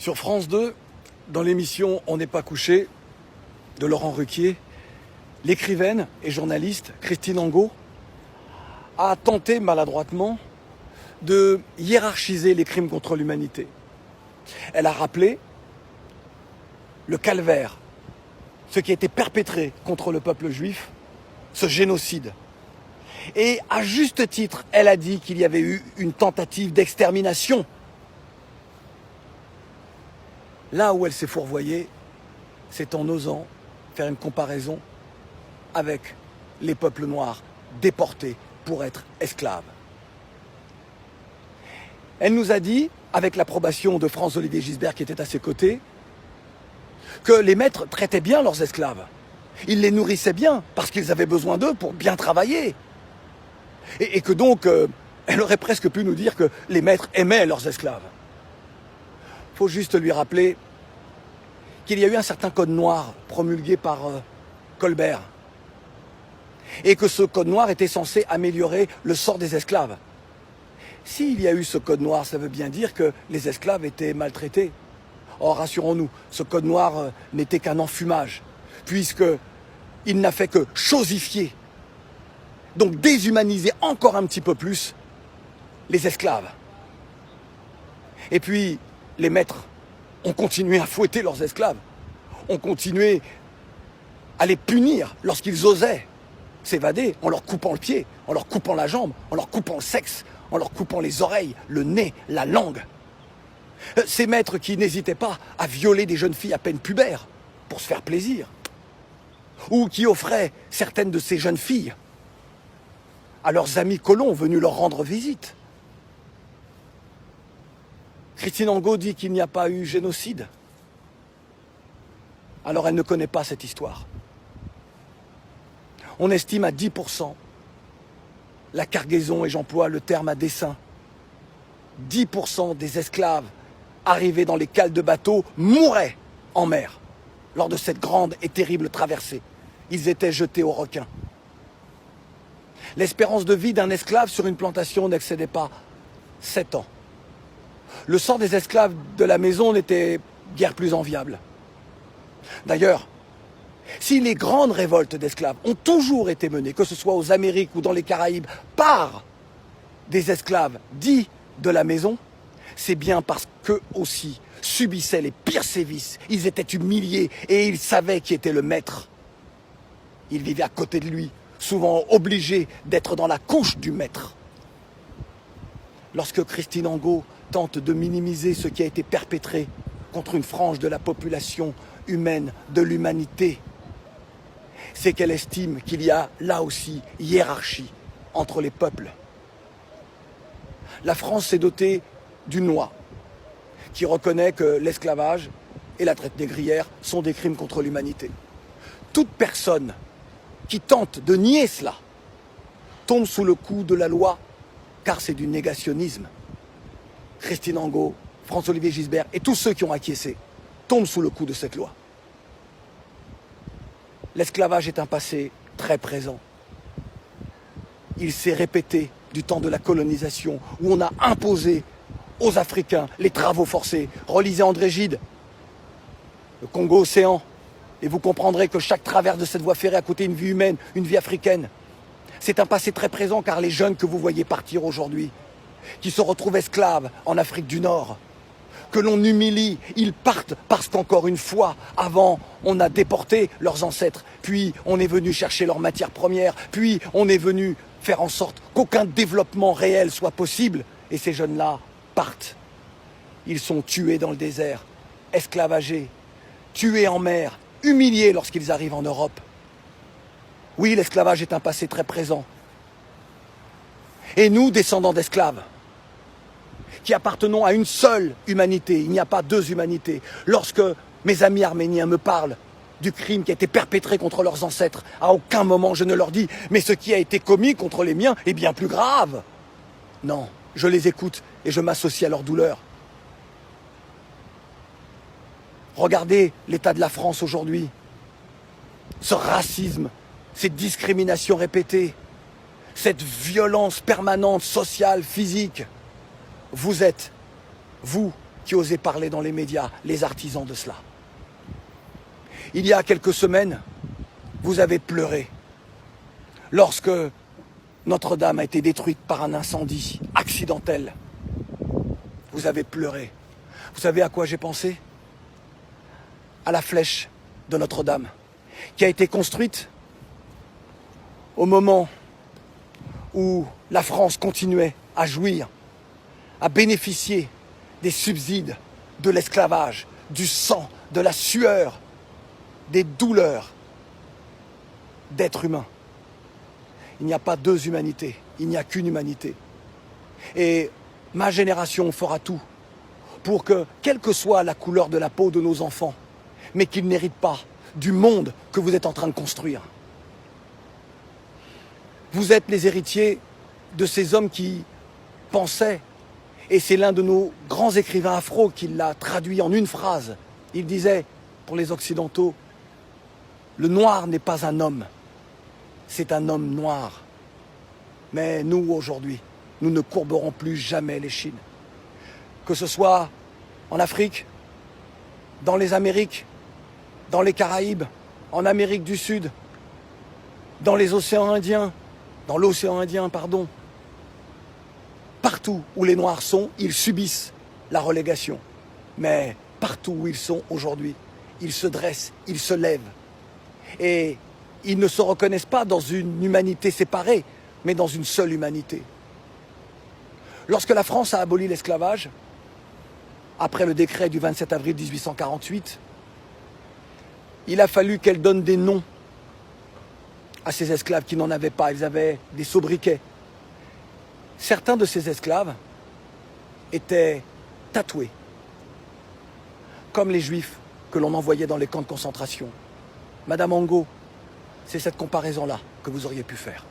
Sur France 2, dans l'émission On n'est pas couché de Laurent Ruquier, l'écrivaine et journaliste Christine Angot a tenté maladroitement de hiérarchiser les crimes contre l'humanité. Elle a rappelé le calvaire, ce qui a été perpétré contre le peuple juif, ce génocide. Et à juste titre, elle a dit qu'il y avait eu une tentative d'extermination. Là où elle s'est fourvoyée, c'est en osant faire une comparaison avec les peuples noirs déportés pour être esclaves. Elle nous a dit, avec l'approbation de Franz-Olivier Gisbert qui était à ses côtés, que les maîtres traitaient bien leurs esclaves. Ils les nourrissaient bien parce qu'ils avaient besoin d'eux pour bien travailler. Et que donc, elle aurait presque pu nous dire que les maîtres aimaient leurs esclaves. Il faut juste lui rappeler qu'il y a eu un certain code noir promulgué par Colbert. Et que ce code noir était censé améliorer le sort des esclaves. S'il y a eu ce code noir, ça veut bien dire que les esclaves étaient maltraités. Or, rassurons-nous, ce code noir n'était qu'un enfumage, puisqu'il n'a fait que chosifier, donc déshumaniser encore un petit peu plus les esclaves. Et puis, les maîtres ont continué à fouetter leurs esclaves, ont continué à les punir lorsqu'ils osaient s'évader en leur coupant le pied, en leur coupant la jambe, en leur coupant le sexe, en leur coupant les oreilles, le nez, la langue. Ces maîtres qui n'hésitaient pas à violer des jeunes filles à peine pubères pour se faire plaisir, ou qui offraient certaines de ces jeunes filles à leurs amis colons venus leur rendre visite. Christine Angot dit qu'il n'y a pas eu génocide. Alors elle ne connaît pas cette histoire. On estime à 10% la cargaison, et j'emploie le terme à dessein. 10% des esclaves arrivés dans les cales de bateaux mouraient en mer lors de cette grande et terrible traversée. Ils étaient jetés aux requins. L'espérance de vie d'un esclave sur une plantation n'excédait pas 7 ans. Le sort des esclaves de la maison n'était guère plus enviable. D'ailleurs, si les grandes révoltes d'esclaves ont toujours été menées, que ce soit aux Amériques ou dans les Caraïbes, par des esclaves dits de la maison, c'est bien parce qu'eux aussi subissaient les pires sévices. Ils étaient humiliés et ils savaient qui était le maître. Ils vivaient à côté de lui, souvent obligés d'être dans la couche du maître. Lorsque Christine Angot tente de minimiser ce qui a été perpétré contre une frange de la population humaine, de l'humanité, c'est qu'elle estime qu'il y a là aussi hiérarchie entre les peuples. La France s'est dotée d'une loi qui reconnaît que l'esclavage et la traite négrière sont des crimes contre l'humanité. Toute personne qui tente de nier cela tombe sous le coup de la loi, car c'est du négationnisme. Christine Angot, Franz-Olivier Gisbert et tous ceux qui ont acquiescé tombent sous le coup de cette loi. L'esclavage est un passé très présent. Il s'est répété du temps de la colonisation, où on a imposé aux Africains les travaux forcés. Relisez André Gide, le Congo-Océan, et vous comprendrez que chaque travers de cette voie ferrée a coûté une vie humaine, une vie africaine. C'est un passé très présent, car les jeunes que vous voyez partir aujourd'hui, qui se retrouvent esclaves en Afrique du Nord, que l'on humilie, ils partent parce qu'encore une fois, avant, on a déporté leurs ancêtres, puis on est venu chercher leurs matières premières, puis on est venu faire en sorte qu'aucun développement réel soit possible, et ces jeunes-là partent. Ils sont tués dans le désert, esclavagés, tués en mer, humiliés lorsqu'ils arrivent en Europe. Oui, l'esclavage est un passé très présent. Et nous, descendants d'esclaves, qui appartenons à une seule humanité, il n'y a pas deux humanités. Lorsque mes amis arméniens me parlent du crime qui a été perpétré contre leurs ancêtres, à aucun moment je ne leur dis « mais ce qui a été commis contre les miens est bien plus grave ». Non, je les écoute et je m'associe à leur douleur. Regardez l'état de la France aujourd'hui. Ce racisme, ces discriminations répétées, cette violence permanente, sociale, physique. Vous êtes, vous, qui osaient parler dans les médias, les artisans de cela. Il y a quelques semaines, vous avez pleuré lorsque Notre-Dame a été détruite par un incendie accidentel. Vous avez pleuré. Vous savez à quoi j'ai pensé? À la flèche de Notre-Dame, qui a été construite au moment où la France continuait à jouir, à bénéficier des subsides de l'esclavage, du sang, de la sueur, des douleurs d'êtres humains. Il n'y a pas deux humanités, il n'y a qu'une humanité. Et ma génération fera tout pour que, quelle que soit la couleur de la peau de nos enfants, mais qu'ils n'héritent pas du monde que vous êtes en train de construire. Vous êtes les héritiers de ces hommes qui pensaient, et c'est l'un de nos grands écrivains afro qui l'a traduit en une phrase. Il disait, pour les Occidentaux, le noir n'est pas un homme, c'est un homme noir. Mais nous, aujourd'hui, nous ne courberons plus jamais l'échine. Que ce soit en Afrique, dans les Amériques, dans les Caraïbes, en Amérique du Sud, dans les océans Indiens, dans l'océan Indien, pardon. Partout où les Noirs sont, ils subissent la relégation. Mais partout où ils sont aujourd'hui, ils se dressent, ils se lèvent. Et ils ne se reconnaissent pas dans une humanité séparée, mais dans une seule humanité. Lorsque la France a aboli l'esclavage, après le décret du 27 avril 1848, il a fallu qu'elle donne des noms à ces esclaves qui n'en avaient pas. Ils avaient des sobriquets. Certains de ces esclaves étaient tatoués, comme les Juifs que l'on envoyait dans les camps de concentration. Madame Angot, c'est cette comparaison-là que vous auriez pu faire.